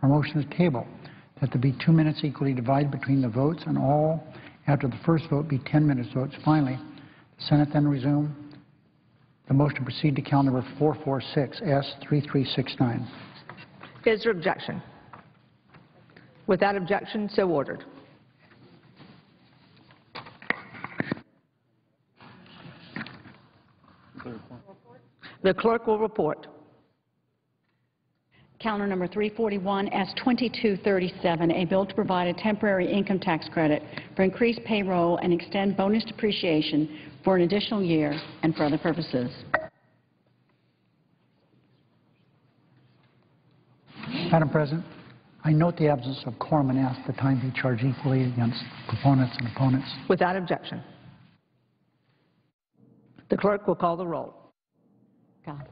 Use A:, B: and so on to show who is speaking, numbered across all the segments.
A: Our motion is table, that there be 2 minutes equally divided between the votes, and all after the first vote be 10 minutes votes. Finally, the Senate then resume the motion to proceed to count number 446 S3369.
B: Is there objection? Without objection, so ordered. The clerk will report.
C: Counter number 341 S2237, a bill to provide a temporary income tax credit for increased payroll and extend bonus depreciation for an additional year and for other purposes.
A: Madam President, I note the absence of quorum and ask the time be charged equally against proponents and opponents.
B: Without objection. The clerk will call the roll.
C: God.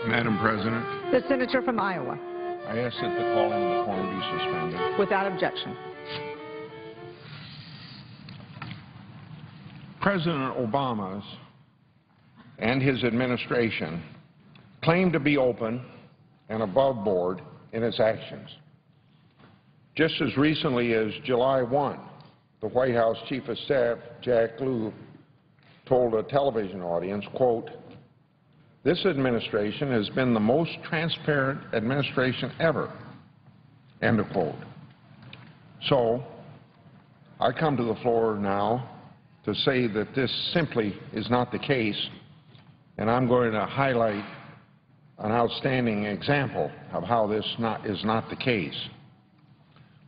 D: Madam President,
B: The senator from Iowa.
D: I ask that the calling of the quorum be suspended.
B: Without objection.
D: President Obama and his administration claim to be open and above board in its actions. Just as recently as July 1, the White House Chief of Staff, Jack Lew, told a television audience, quote, "This administration has been the most transparent administration ever," end of quote. So I come to the floor now to say that this simply is not the case, and I'm going to highlight an outstanding example of how this is not the case.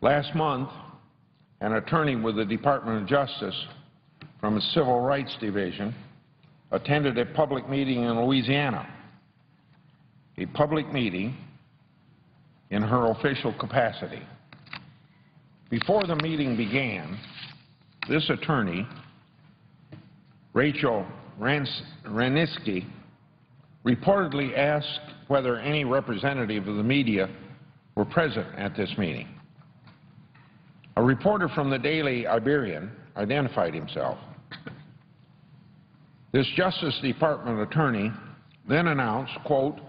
D: Last month, an attorney with the Department of Justice from the Civil Rights Division attended a public meeting in Louisiana, a public meeting in her official capacity. Before the meeting began, this attorney, Rachel Reniski, reportedly asked whether any representative of the media were present at this meeting. A reporter from the Daily Iberian identified himself. This Justice Department attorney then announced, quote,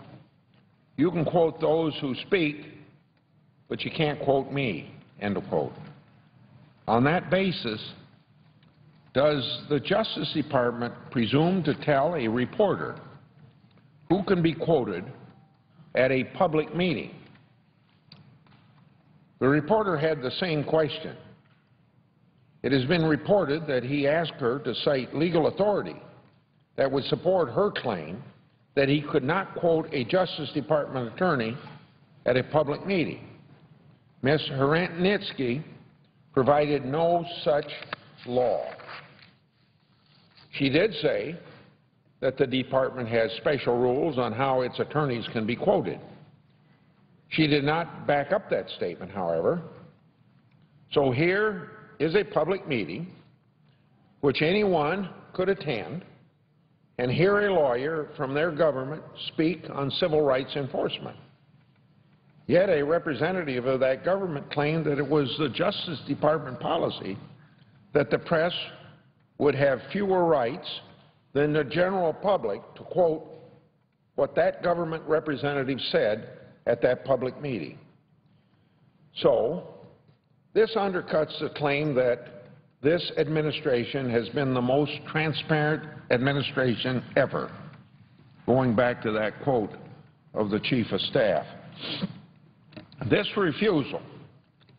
D: You can quote those who speak, but you can't quote me, end of quote. On that basis, does the Justice Department presume to tell a reporter who can be quoted at a public meeting? The reporter had the same question. It has been reported that he asked her to cite legal authority that would support her claim that he could not quote a Justice Department attorney at a public meeting. Ms. Hranitzky provided no such law. She did say that the department has special rules on how its attorneys can be quoted. She did not back up that statement, however. So here is a public meeting which anyone could attend and hear a lawyer from their government speak on civil rights enforcement. Yet a representative of that government claimed that it was the Justice Department policy that the press would have fewer rights than the general public to quote what that government representative said at that public meeting. So, this undercuts the claim that this administration has been the most transparent administration ever, going back to that quote of the Chief of Staff. This refusal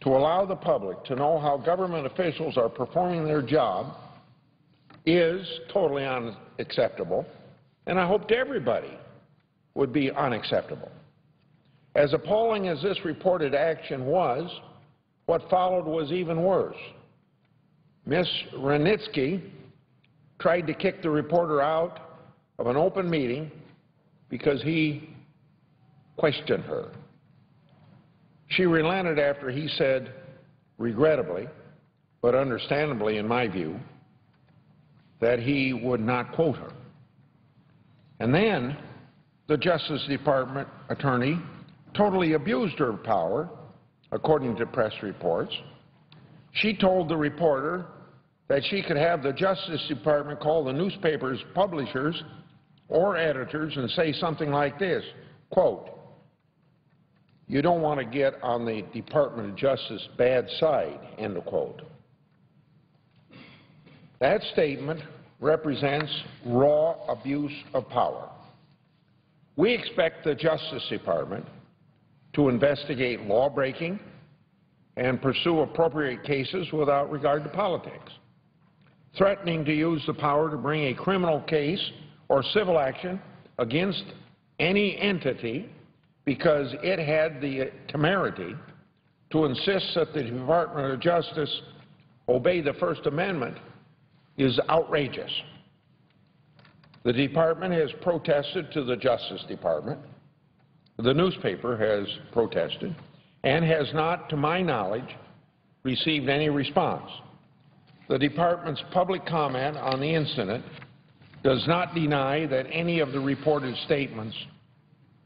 D: to allow the public to know how government officials are performing their job is totally unacceptable, and I hoped everybody would be unacceptable. As appalling as this reported action was, what followed was even worse. Ms. Hranitzky tried to kick the reporter out of an open meeting because he questioned her. She relented after he said, regrettably, but understandably in my view, that he would not quote her. And then the Justice Department attorney totally abused her power, according to press reports. She told the reporter that she could have the Justice Department call the newspaper's publishers or editors and say something like this, quote, "You don't want to get on the Department of Justice bad side," end of quote. That statement represents raw abuse of power. We expect the Justice Department to investigate law-breaking and pursue appropriate cases without regard to politics. Threatening to use the power to bring a criminal case or civil action against any entity because it had the temerity to insist that the Department of Justice obey the First Amendment is outrageous. The Department has protested to the Justice Department. The newspaper has protested and has not, to my knowledge, received any response. The Department's public comment on the incident does not deny that any of the reported statements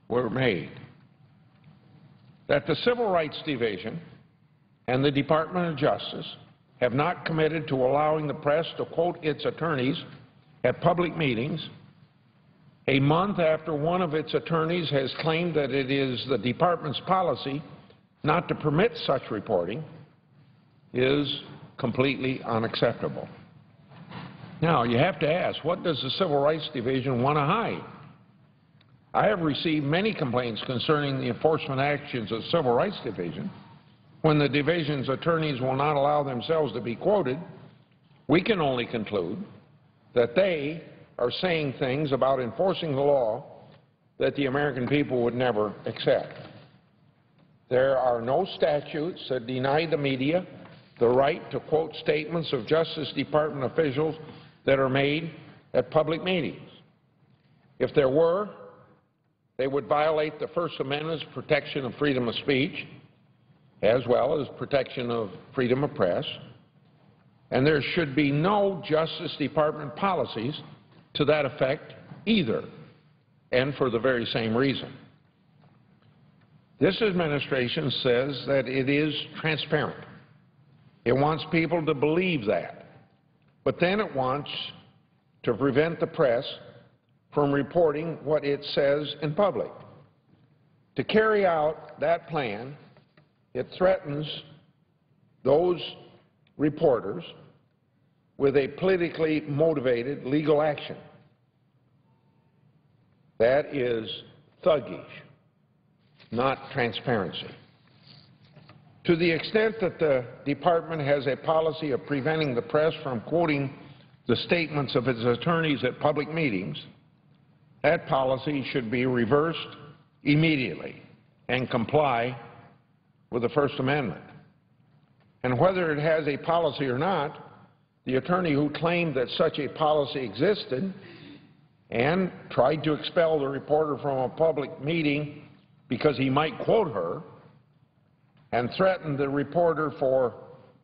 D: were made. That the Civil Rights Division and the Department of Justice have not committed to allowing the press to quote its attorneys at public meetings a month after one of its attorneys has claimed that it is the Department's policy not to permit such reporting is completely unacceptable. Now, you have to ask, what does the Civil Rights Division want to hide? I have received many complaints concerning the enforcement actions of the Civil Rights Division. When the division's attorneys will not allow themselves to be quoted, we can only conclude that they are saying things about enforcing the law that the American people would never accept. There are no statutes that deny the media the right to quote statements of Justice Department officials that are made at public meetings. If there were, they would violate the First Amendment's protection of freedom of speech, as well as protection of freedom of press, and there should be no Justice Department policies to that effect either, and for the very same reason. This administration says that it is transparent. It wants people to believe that, but then it wants to prevent the press from reporting what it says in public. To carry out that plan, it threatens those reporters with a politically motivated legal action. That is thuggish, not transparency. To the extent that the Department has a policy of preventing the press from quoting the statements of its attorneys at public meetings, that policy should be reversed immediately and comply with the First Amendment. And whether it has a policy or not, the attorney who claimed that such a policy existed and tried to expel the reporter from a public meeting because he might quote her and threatened the reporter for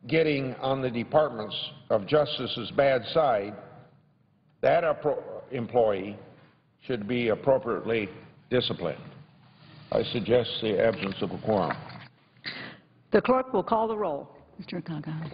D: getting on the Department of Justice's bad side, that employee should be appropriately disciplined. I suggest the absence of a quorum.
B: The clerk will call the roll.
C: Mr. Gaga.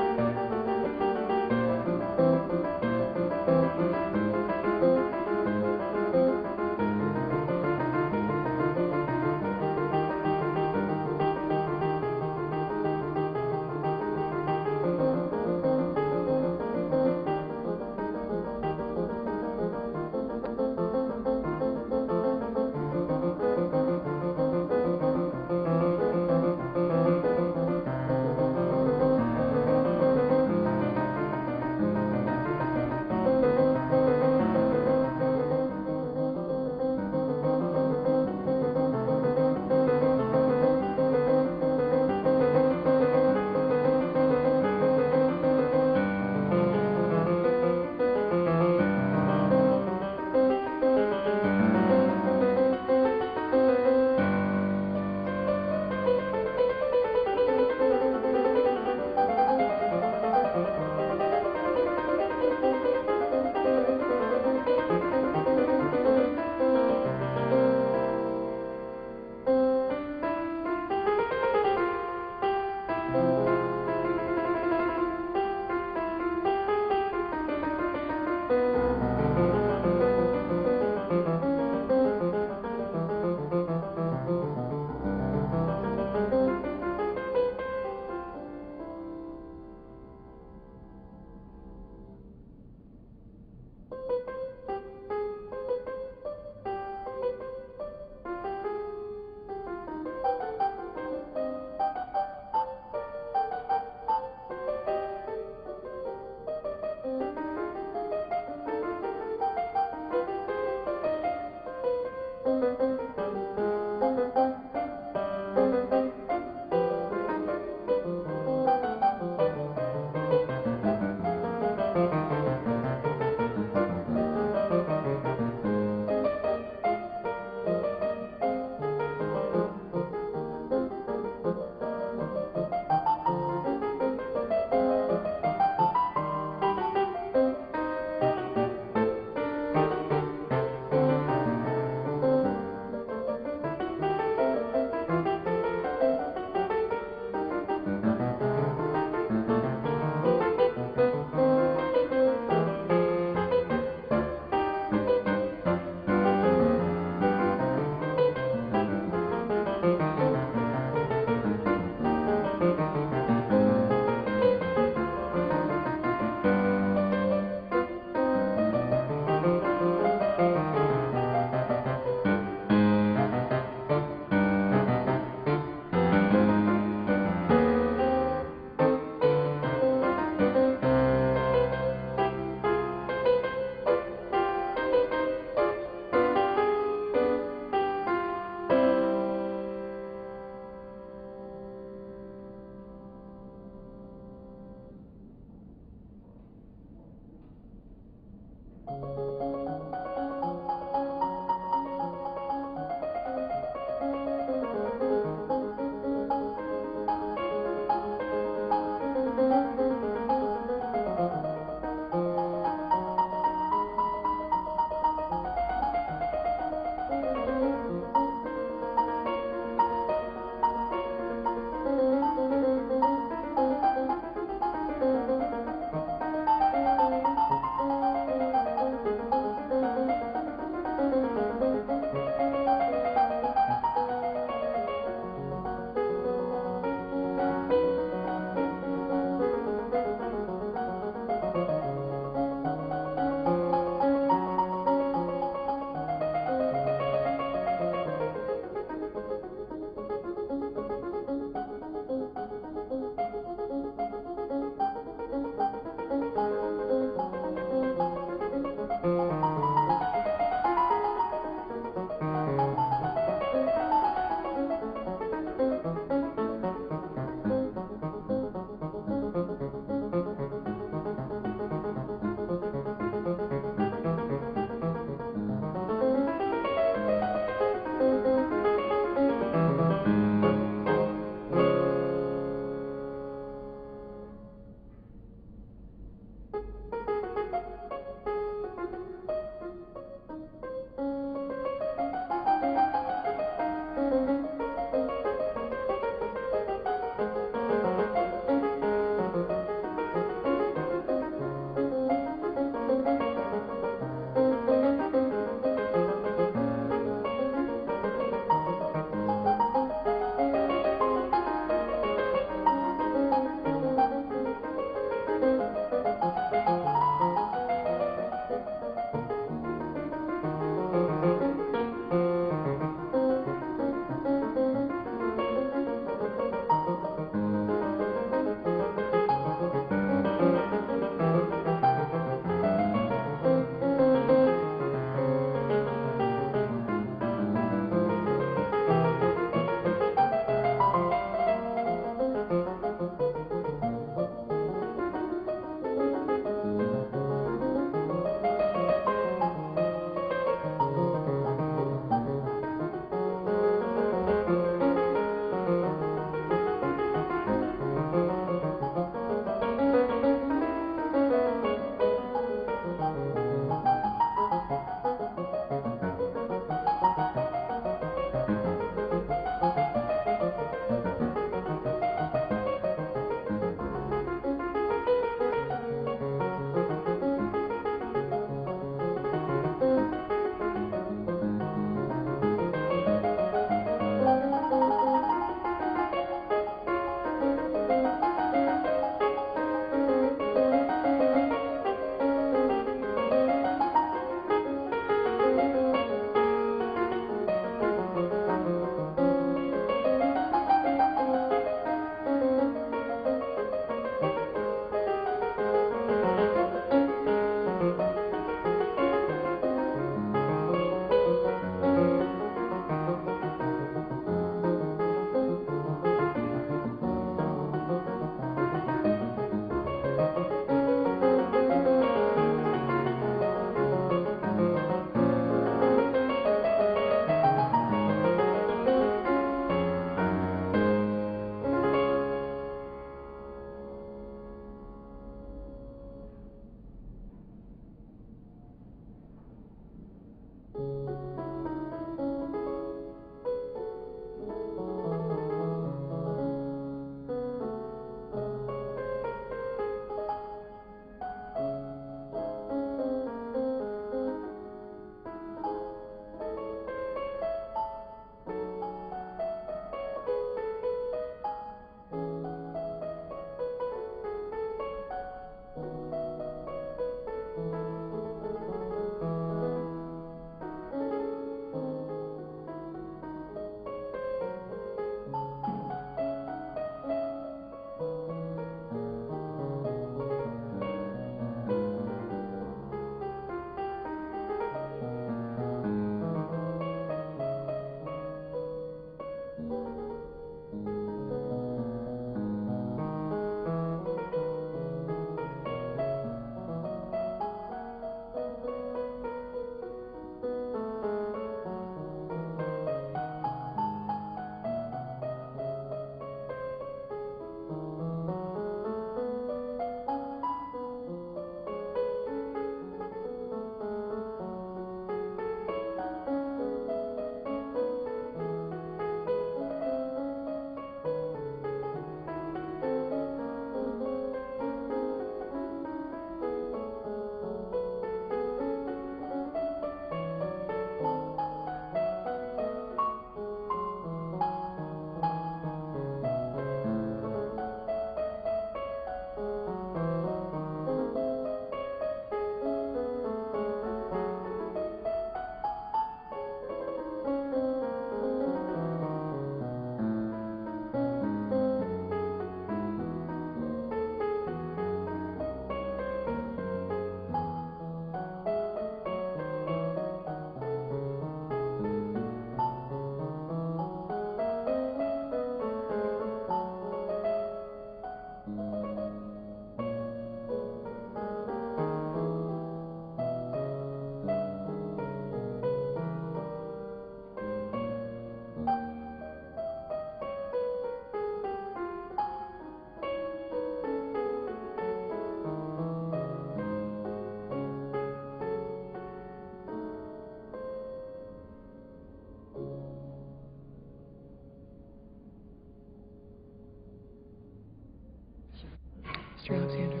E: Mr. Alexander.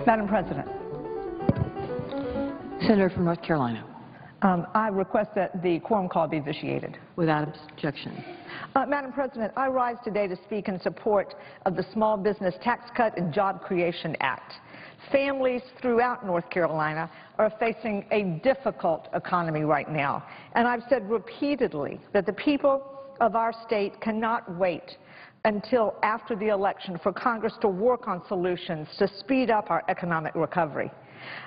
B: Madam President,
E: Senator from North Carolina.
B: I request that the quorum call be vitiated.
E: Without objection.
B: Madam President, I rise today to speak in support of the Small Business Tax Cut and Job Creation Act. Families throughout North Carolina are facing a difficult economy right now. And I've said repeatedly that the people of our state cannot wait until after the election for Congress to work on solutions to speed up our economic recovery.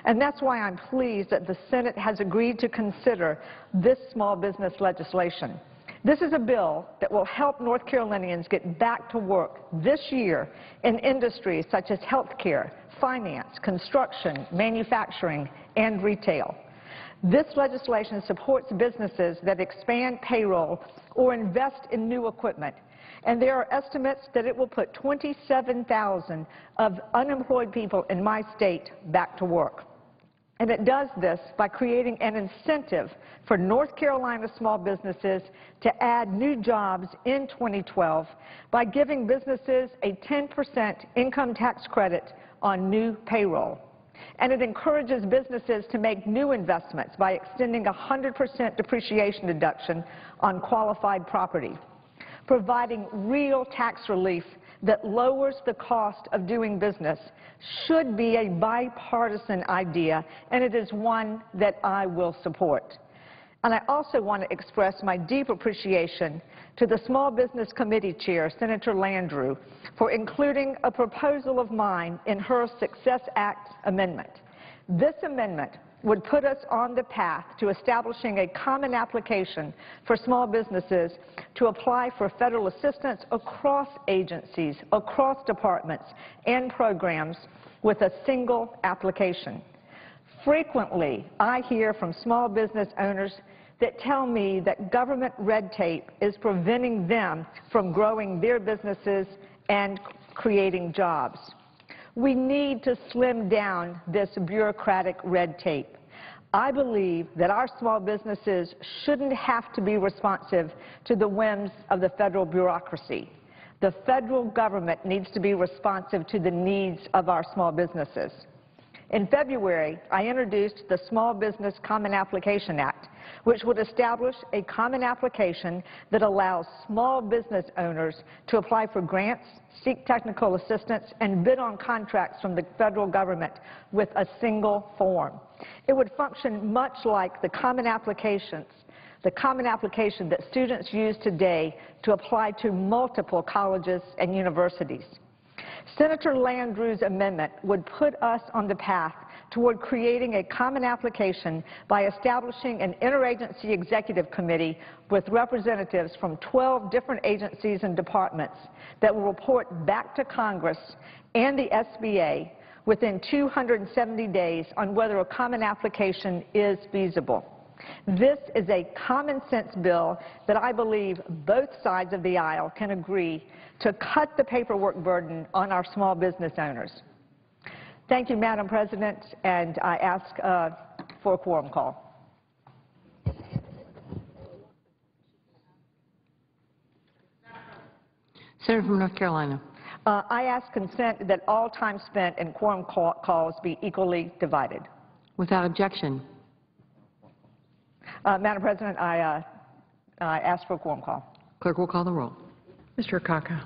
B: And that's why I'm pleased that the Senate has agreed to consider this small business legislation. This is a bill that will help North Carolinians get back to work this year in industries such as healthcare, finance, construction, manufacturing, and retail. This legislation supports businesses that expand payroll or invest in new equipment. And there are estimates that it will put 27,000 of unemployed people in my state back to work. And it does this by creating an incentive for North Carolina small businesses to add new jobs in 2012 by giving businesses a 10% income tax credit on new payroll. And it encourages businesses to make new investments by extending 100% depreciation deduction on qualified property, providing real tax relief that lowers the cost of doing business should be a bipartisan idea, and it is one that I will support. And I also want to express my deep appreciation to the Small Business Committee Chair, Senator Landrieu, for including a proposal of mine in her Success Act amendment. This amendment would put us on the path to establishing a common application for small businesses to apply for federal assistance across agencies, across departments, and programs with a single application. Frequently, I hear from small business owners that tell me that government red tape is preventing them from growing their businesses and creating jobs. We need to slim down this bureaucratic red tape. I believe that our small businesses shouldn't have to be responsive to the whims of the federal bureaucracy. The federal government needs to be responsive to the needs of our small businesses. In February, I introduced the Small Business Common Application Act, which would establish a common application that allows small business owners to apply for grants, seek technical assistance, and bid on contracts from the federal government with a single form. It would function much like the common application that students use today to apply to multiple colleges and universities. Senator Landrieu's amendment would put us on the path toward creating a common application by establishing an interagency executive committee with representatives from 12 different agencies and departments that will report back to Congress and the SBA within 270 days on whether a common application is feasible. This is a common sense bill that I believe both sides of the aisle can agree to cut the paperwork burden on our small business owners. Thank you, Madam President, and I ask for a quorum call.
E: Senator from North Carolina.
B: I ask consent that all time spent in quorum calls be equally divided.
E: Without objection.
B: Madam President, I ask for a quorum call.
E: Clerk will call the roll.
F: Mr. Akaka.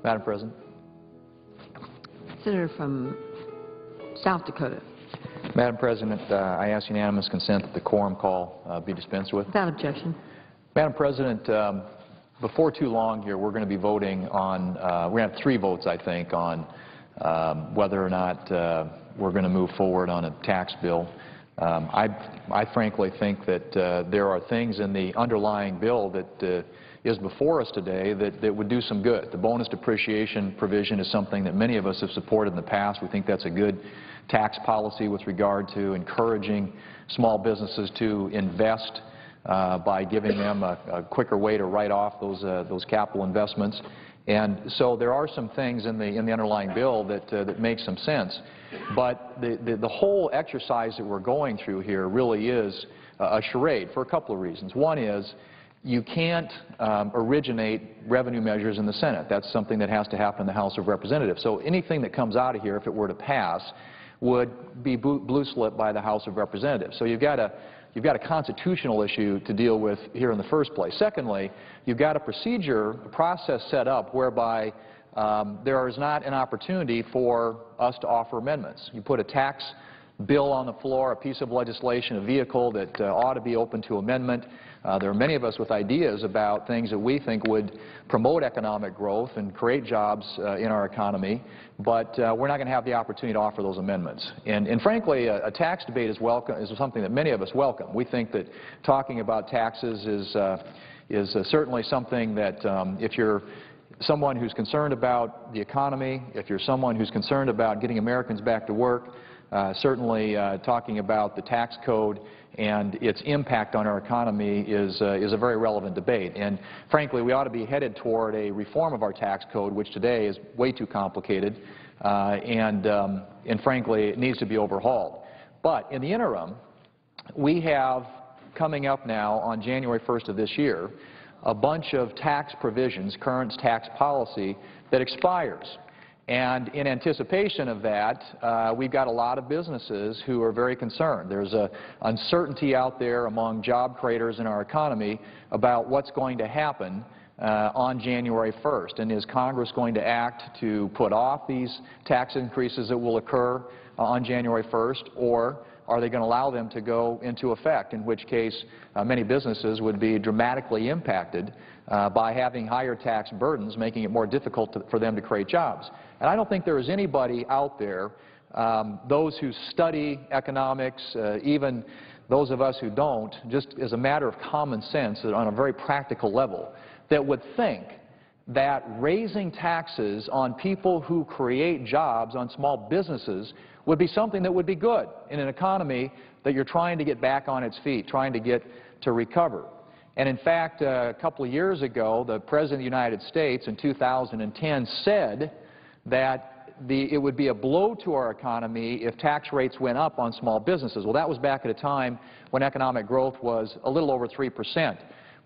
F: Madam President.
E: Senator from South Dakota.
F: Madam President, I ask unanimous consent that the quorum call be dispensed with.
E: Without objection.
F: Madam President, before too long here, we're going to be voting on, we're going to have 3 votes, I think, on whether or not we're going to move forward on a tax bill. I frankly think that there are things in the underlying bill that is before us today that would do some good. The bonus depreciation provision is something that many of us have supported in the past. We think that's a good tax policy with regard to encouraging small businesses to invest by giving them a quicker way to write off those capital investments. And so there are some things in the underlying bill that make some sense. But the whole exercise that we're going through here really is a charade for a couple of reasons. One is you can't originate revenue measures in the Senate. That's something that has to happen in the House of Representatives. So anything that comes out of here, if it were to pass, would be blue slipped by the House of Representatives. So you've got a constitutional issue to deal with here in the first place. Secondly, you've got a process set up whereby there is not an opportunity for us to offer amendments. You put a tax bill on the floor, a piece of legislation, a vehicle that ought to be open to amendment. There are many of us with ideas about things that we think would promote economic growth and create jobs in our economy, but we're not going to have the opportunity to offer those amendments. And frankly, a tax debate is something that many of us welcome. We think that talking about taxes is certainly something that if you're someone who's concerned about the economy, if you're someone who's concerned about getting Americans back to work, certainly talking about the tax code and its impact on our economy is a very relevant debate. And frankly, we ought to be headed toward a reform of our tax code, which today is way too complicated, and frankly, it needs to be overhauled. But in the interim, we have coming up now on January 1st of this year a bunch of tax provisions, current tax policy, that expires. And in anticipation of that, we've got a lot of businesses who are very concerned. There's an uncertainty out there among job creators in our economy about what's going to happen on January 1st. And is Congress going to act to put off these tax increases that will occur on January 1st, or are they going to allow them to go into effect, in which case many businesses would be dramatically impacted by having higher tax burdens, making it more difficult for them to create jobs. And I don't think there is anybody out there, those who study economics, even those of us who don't, just as a matter of common sense, on a very practical level, that would think that raising taxes on people who create jobs, on small businesses, would be something that would be good in an economy that you're trying to get back on its feet, trying to get to recover. And in fact, a couple of years ago, the President of the United States in 2010 said that it would be a blow to our economy if tax rates went up on small businesses. Well, that was back at a time when economic growth was a little over 3%.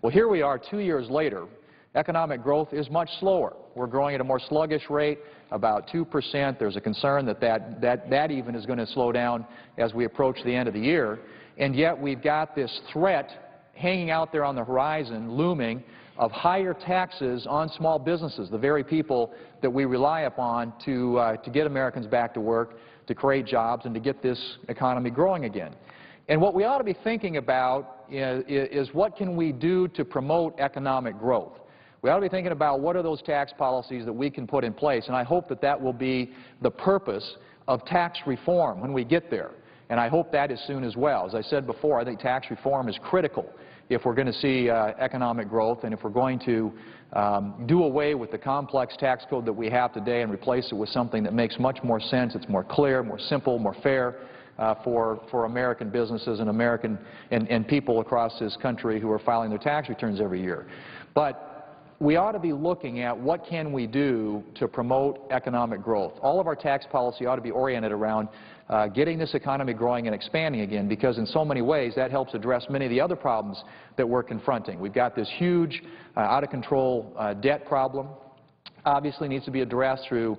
F: Well, here we are 2 years later. Economic growth is much slower. We're growing at a more sluggish rate, about 2%. There's a concern that even is going to slow down as we approach the end of the year. And yet we've got this threat hanging out there on the horizon, looming, of higher taxes on small businesses, the very people that we rely upon to get Americans back to work, to create jobs, and to get this economy growing again. And what we ought to be thinking about is what can we do to promote economic growth. We ought to be thinking about what are those tax policies that we can put in place, and I hope that that will be the purpose of tax reform when we get there. And I hope that is soon as well. As I said before, I think tax reform is critical if we're going to see economic growth, and if we're going to do away with the complex tax code that we have today and replace it with something that makes much more sense, it's more clear, more simple, more fair for American businesses and people across this country who are filing their tax returns every year. But we ought to be looking at what can we do to promote economic growth. All of our tax policy ought to be oriented around getting this economy growing and expanding again, because in so many ways that helps address many of the other problems that we're confronting. We've got this huge, out-of-control debt problem. Obviously needs to be addressed through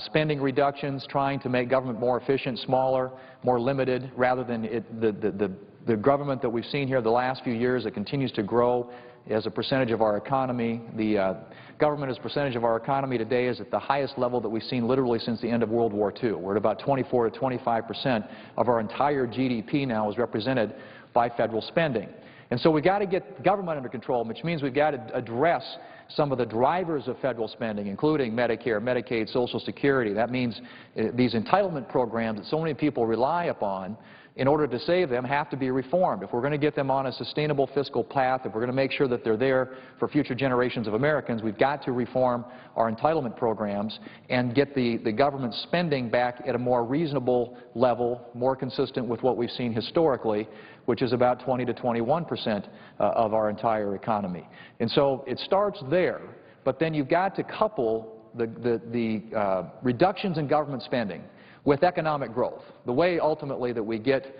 F: spending reductions, trying to make government more efficient, smaller, more limited, rather than the government that we've seen here the last few years that continues to grow as a percentage of our economy. The government as a percentage of our economy today is at the highest level that we've seen literally since the end of World War II. We're at about 24 to 25% of our entire GDP now is represented by federal spending. And so we've got to get government under control, which means we've got to address some of the drivers of federal spending, including Medicare, Medicaid, Social Security. That means these entitlement programs that so many people rely upon in order to save them have to be reformed. If we're going to get them on a sustainable fiscal path, if we're going to make sure that they're there for future generations of Americans, we've got to reform our entitlement programs and get the government spending back at a more reasonable level, more consistent with what we've seen historically, which is about 20 to 21% of our entire economy. And so it starts there, but then you've got to couple the reductions in government spending with economic growth. The way ultimately that we get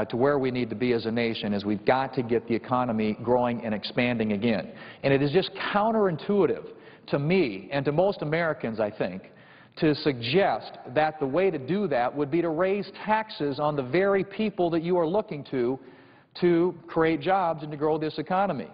F: to where we need to be as a nation is we've got to get the economy growing and expanding again. And it is just counterintuitive to me and to most Americans, I think, to suggest that the way to do that would be to raise taxes on the very people that you are looking to create jobs and to grow this economy.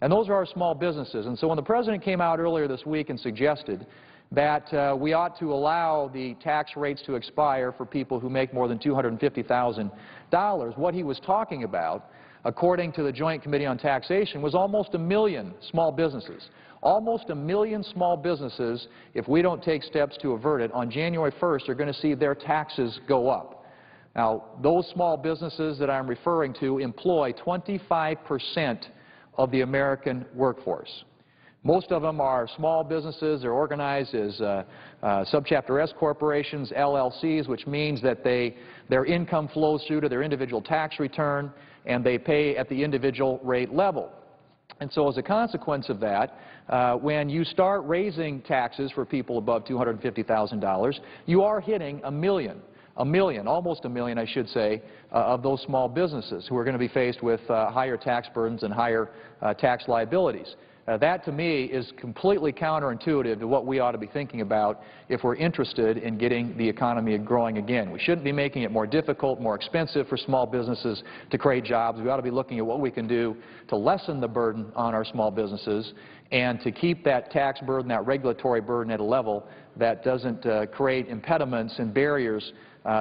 F: And those are our small businesses. And so when the President came out earlier this week and suggested that we ought to allow the tax rates to expire for people who make more than $250,000. What he was talking about, according to the Joint Committee on Taxation, was almost 1 million small businesses. Almost 1 million small businesses, if we don't take steps to avert it, on January 1st are going to see their taxes go up. Now, those small businesses that I'm referring to employ 25% of the American workforce. Most of them are small businesses. They're organized as subchapter S corporations, LLCs, which means that their income flows through to their individual tax return, and they pay at the individual rate level. And so as a consequence of that, when you start raising taxes for people above $250,000, you are hitting almost 1 million, I should say, of those small businesses who are going to be faced with higher tax burdens and higher tax liabilities. That, to me, is completely counterintuitive to what we ought to be thinking about if we're interested in getting the economy growing again. We shouldn't be making it more difficult, more expensive for small businesses to create jobs. We ought to be looking at what we can do to lessen the burden on our small businesses and to keep that tax burden, that regulatory burden at a level that doesn't create impediments and barriers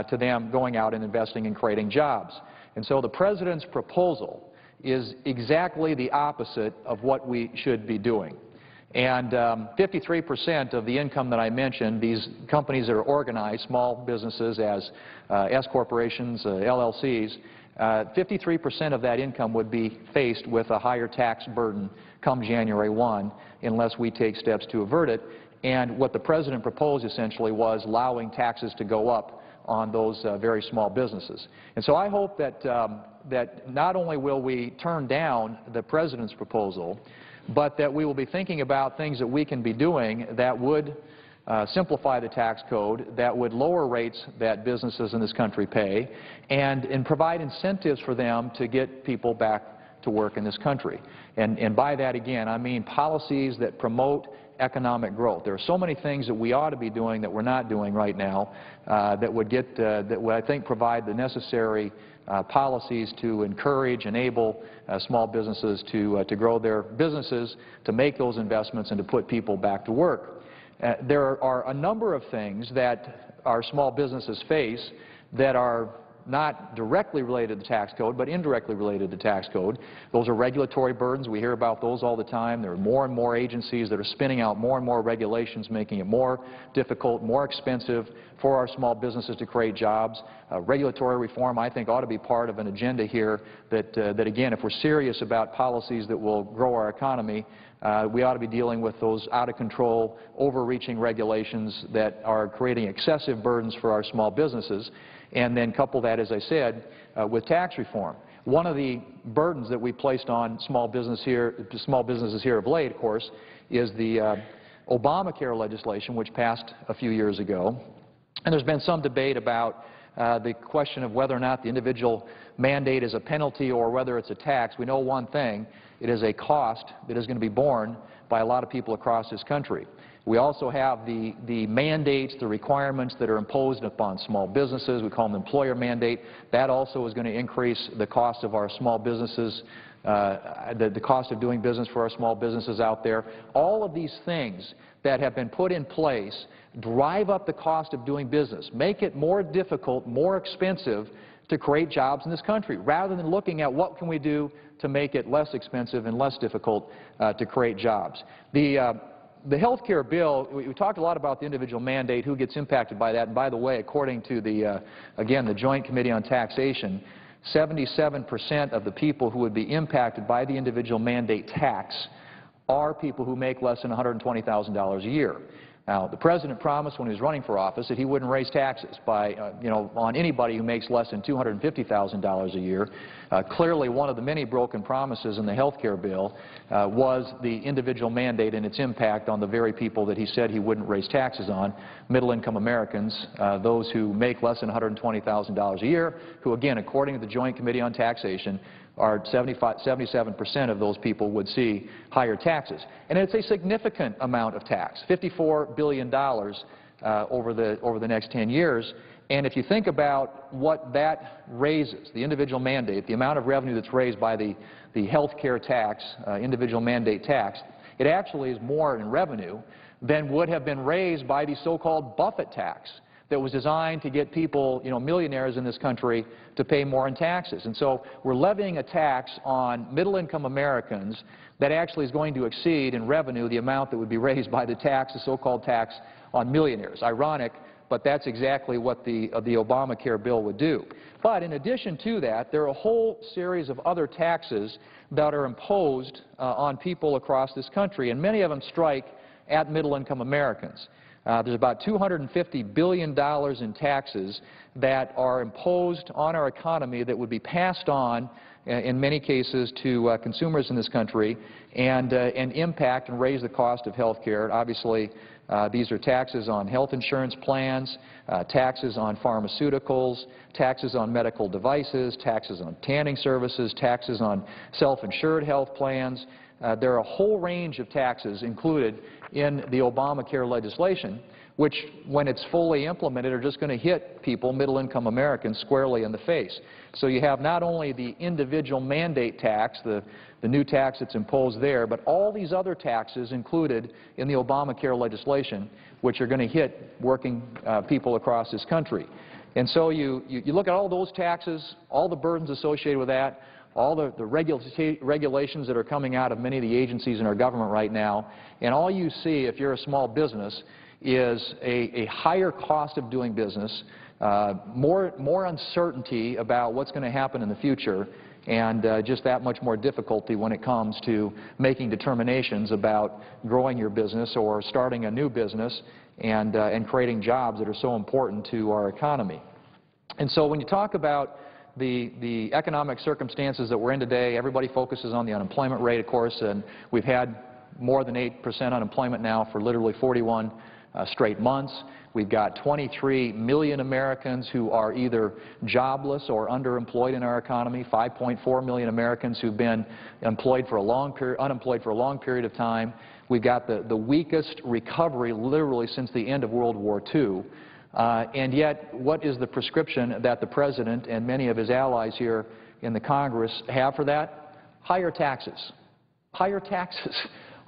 F: to them going out and investing and creating jobs. And so the President's proposal is exactly the opposite of what we should be doing. And 53% of the income that I mentioned, these companies that are organized, small businesses as S corporations, LLCs, 53% of that income would be faced with a higher tax burden come January 1 unless we take steps to avert it. And what the President proposed essentially was allowing taxes to go up on those very small businesses. And so I hope that not only will we turn down the President's proposal, but that we will be thinking about things that we can be doing that would simplify the tax code, that would lower rates that businesses in this country pay, and provide incentives for them to get people back to work in this country. And by that, again, I mean policies that promote economic growth. There are so many things that we ought to be doing that we're not doing right now that would I think provide the necessary policies to encourage, enable small businesses to grow their businesses, to make those investments, and to put people back to work. There are a number of things that our small businesses face that are not directly related to the tax code, but indirectly related to the tax code. Those are regulatory burdens. We hear about those all the time. There are more and more agencies that are spinning out more and more regulations, making it more difficult, more expensive for our small businesses to create jobs. Regulatory reform, I think, ought to be part of an agenda here that again, if we're serious about policies that will grow our economy, we ought to be dealing with those out-of-control, overreaching regulations that are creating excessive burdens for our small businesses, and then couple that, as I said, with tax reform. One of the burdens that we placed on small businesses here of late, of course, is the Obamacare legislation, which passed a few years ago. And there's been some debate about the question of whether or not the individual mandate is a penalty or whether it's a tax. We know one thing. It is a cost that is going to be borne by a lot of people across this country. We also have the mandates, the requirements that are imposed upon small businesses. We call them employer mandate. That also is going to increase the cost of our small businesses the cost of doing business for our small businesses out there. All of these things that have been put in place drive up the cost of doing business, make it more difficult, more expensive to create jobs in this country, rather than looking at what can we do to make it less expensive and less difficult to create jobs. The health care bill, we talked a lot about the individual mandate, who gets impacted by that. And by the way, according to again, the Joint Committee on Taxation, 77% of the people who would be impacted by the individual mandate tax are people who make less than $120,000 a year. Now, the President promised when he was running for office that he wouldn't raise taxes by, on anybody who makes less than $250,000 a year. Clearly, one of the many broken promises in the health care bill was the individual mandate and its impact on the very people that he said he wouldn't raise taxes on, middle-income Americans, those who make less than $120,000 a year, who, again, according to the Joint Committee on Taxation, are 77% of those people would see higher taxes. And it's a significant amount of tax, $54 billion over the next 10 years. And if you think about what that raises, the individual mandate, the amount of revenue that's raised by the health care tax, individual mandate tax, it actually is more in revenue than would have been raised by the so-called Buffett tax that was designed to get people, millionaires in this country to pay more in taxes. And so we're levying a tax on middle-income Americans that actually is going to exceed in revenue the amount that would be raised by the tax, the so-called tax on millionaires. Ironic, but that's exactly what the Obamacare bill would do. But in addition to that, there are a whole series of other taxes that are imposed on people across this country, and many of them strike at middle-income Americans. There's about $250 billion in taxes that are imposed on our economy that would be passed on, in many cases, to consumers in this country and impact and raise the cost of health care. Obviously, these are taxes on health insurance plans, taxes on pharmaceuticals, taxes on medical devices, taxes on tanning services, taxes on self-insured health plans. There are a whole range of taxes included in the Obamacare legislation, which, when it's fully implemented, are just going to hit people, middle-income Americans, squarely in the face. So you have not only the individual mandate tax, the new tax that's imposed there, but all these other taxes included in the Obamacare legislation, which are going to hit working people across this country. And so you look at all those taxes, all the burdens associated with that, all the regulations that are coming out of many of the agencies in our government right now, and all you see, if you're a small business, is a higher cost of doing business, more uncertainty about what's going to happen in the future, and just that much more difficulty when it comes to making determinations about growing your business or starting a new business and creating jobs that are so important to our economy. And so when you talk about the economic circumstances that we're in today, everybody focuses on the unemployment rate, of course, and we've had more than 8% unemployment now for literally 41 straight months. We've got 23 million Americans who are either jobless or underemployed in our economy, 5.4 million Americans who've been unemployed for a long period of time. We've got the weakest recovery literally since the end of World War II. And yet, what is the prescription that the President and many of his allies here in the Congress have for that? Higher taxes. Higher taxes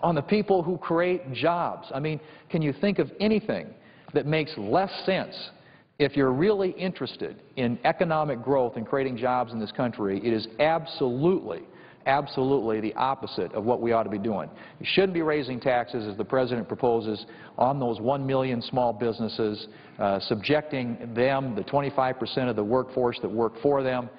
F: on the people who create jobs. I mean, can you think of anything that makes less sense? If you're really interested in economic growth and creating jobs in this country, it is absolutely the opposite of what we ought to be doing. You shouldn't be raising taxes, as the President proposes, on those 1 million small businesses, subjecting them, the 25% of the workforce that work for them,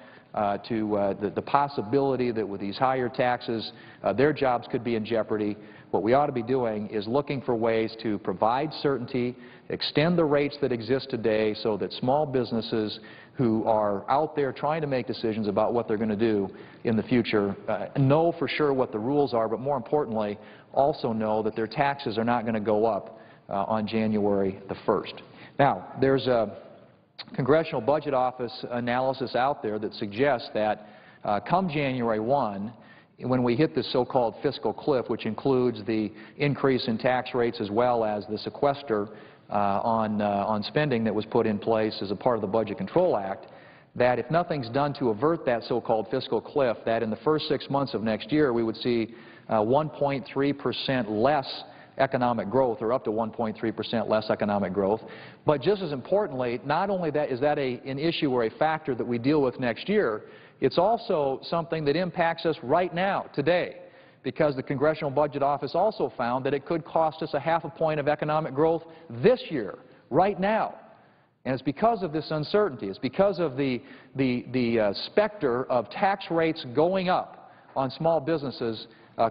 F: to the possibility that with these higher taxes, their jobs could be in jeopardy. What we ought to be doing is looking for ways to provide certainty, extend the rates that exist today so that small businesses who are out there trying to make decisions about what they're going to do in the future know for sure what the rules are, but more importantly, also know that their taxes are not going to go up on January the 1st. Now, there's a Congressional Budget Office analysis out there that suggests that come January 1, when we hit this so-called fiscal cliff, which includes the increase in tax rates as well as the sequester on spending that was put in place as a part of the Budget Control Act, that if nothing's done to avert that so-called fiscal cliff, that in the first 6 months of next year we would see 1.3% less economic growth, or up to 1.3% less economic growth. But just as importantly, not only that is that an issue or a factor that we deal with next year, it's also something that impacts us right now, today, because the Congressional Budget Office also found that it could cost us 0.5 point of economic growth this year, right now. And it's because of this uncertainty. It's because of the specter of tax rates going up on small businesses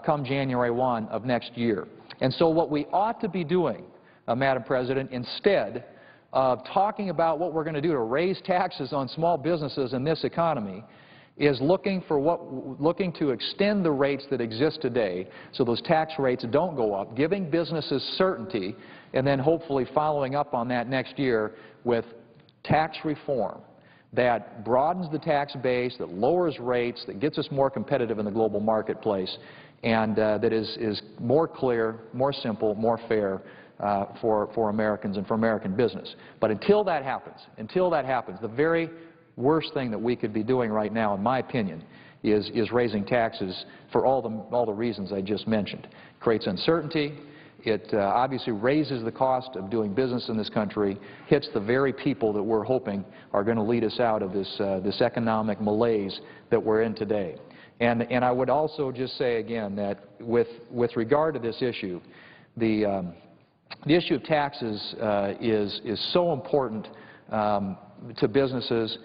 F: come January 1 of next year. And so what we ought to be doing, Madam President, instead of talking about what we're going to do to raise taxes on small businesses in this economy, is looking to extend the rates that exist today so those tax rates don't go up, giving businesses certainty, and then hopefully following up on that next year with tax reform that broadens the tax base, that lowers rates, that gets us more competitive in the global marketplace, and that is more clear, more simple, more fair for Americans and for American business. But until that happens, the very worst thing that we could be doing right now, in my opinion, is raising taxes for all the reasons I just mentioned. It creates uncertainty. It obviously raises the cost of doing business in this country, hits the very people that we're hoping are going to lead us out of this economic malaise that we're in today. And I would also just say again that with regard to this issue, the issue of taxes is so important to businesses.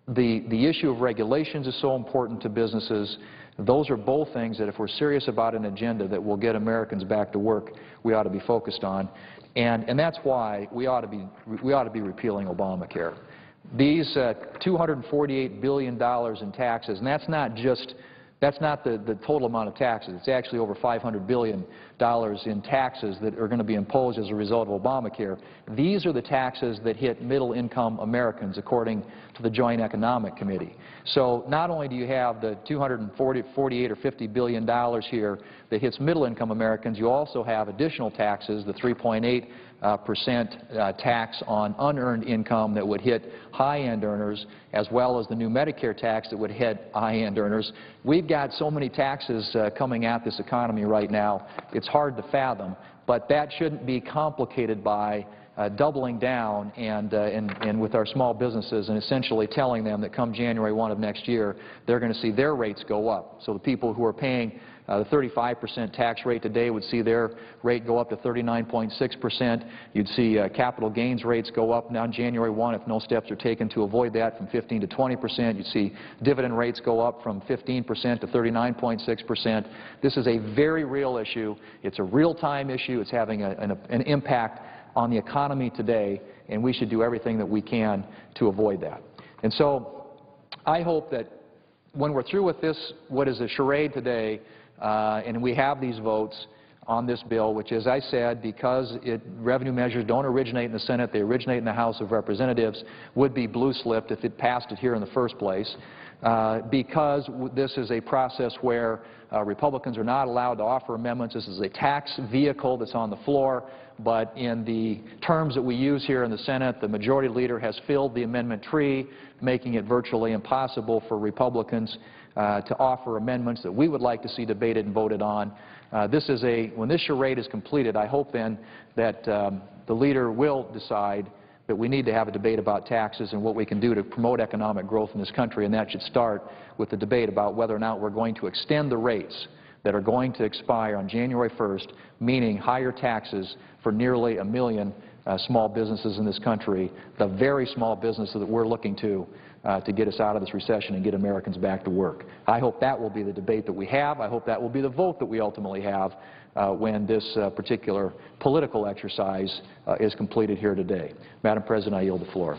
F: The issue of regulations is so important to businesses. Those are both things that if we're serious about an agenda that will get Americans back to work, we ought to be focused on. And that's why we ought to be repealing Obamacare. These $248 billion in taxes, and that's not the total amount of taxes. It's actually over $500 billion in taxes that are going to be imposed as a result of Obamacare. These are the taxes that hit middle-income Americans, according to the Joint Economic Committee. So not only do you have the $248 or $50 billion here that hits middle-income Americans, you also have additional taxes, the 3.8% tax on unearned income that would hit high-end earners, as well as the new Medicare tax that would hit high-end earners. We've got so many taxes coming at this economy right now, it's hard to fathom, but that shouldn't be complicated by doubling down and with our small businesses and essentially telling them that come January 1 of next year, they're going to see their rates go up. So the people who are paying the 35% tax rate today would see their rate go up to 39.6%. You'd see capital gains rates go up now January 1 if no steps are taken to avoid that from 15 to 20%. You'd see dividend rates go up from 15% to 39.6%. This is a very real issue. It's a real-time issue. It's having an impact on the economy today, and we should do everything that we can to avoid that. And so I hope that when we're through with this, what is a charade today, and we have these votes on this bill, which, as I said, because revenue measures don't originate in the Senate, they originate in the House of Representatives, would be blue-slipped if it passed it here in the first place, because this is a process where Republicans are not allowed to offer amendments. This is a tax vehicle that's on the floor, but in the terms that we use here in the Senate, the majority leader has filled the amendment tree, making it virtually impossible for Republicans to offer amendments that we would like to see debated and voted on. When this charade is completed, I hope then that the leader will decide that we need to have a debate about taxes and what we can do to promote economic growth in this country, and that should start with the debate about whether or not we're going to extend the rates that are going to expire on January 1st, meaning higher taxes for nearly 1 million small businesses in this country, the very small businesses that we're looking to get us out of this recession and get Americans back to work. I hope that will be the debate that we have. I hope that will be the vote that we ultimately have when this particular political exercise is completed here today. Madam President, I yield the floor.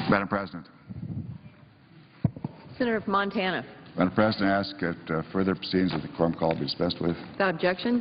G: Madam President.
E: Senator from Montana.
G: Madam President, I ask that further proceedings of the quorum call be dispensed with.
E: Without objection.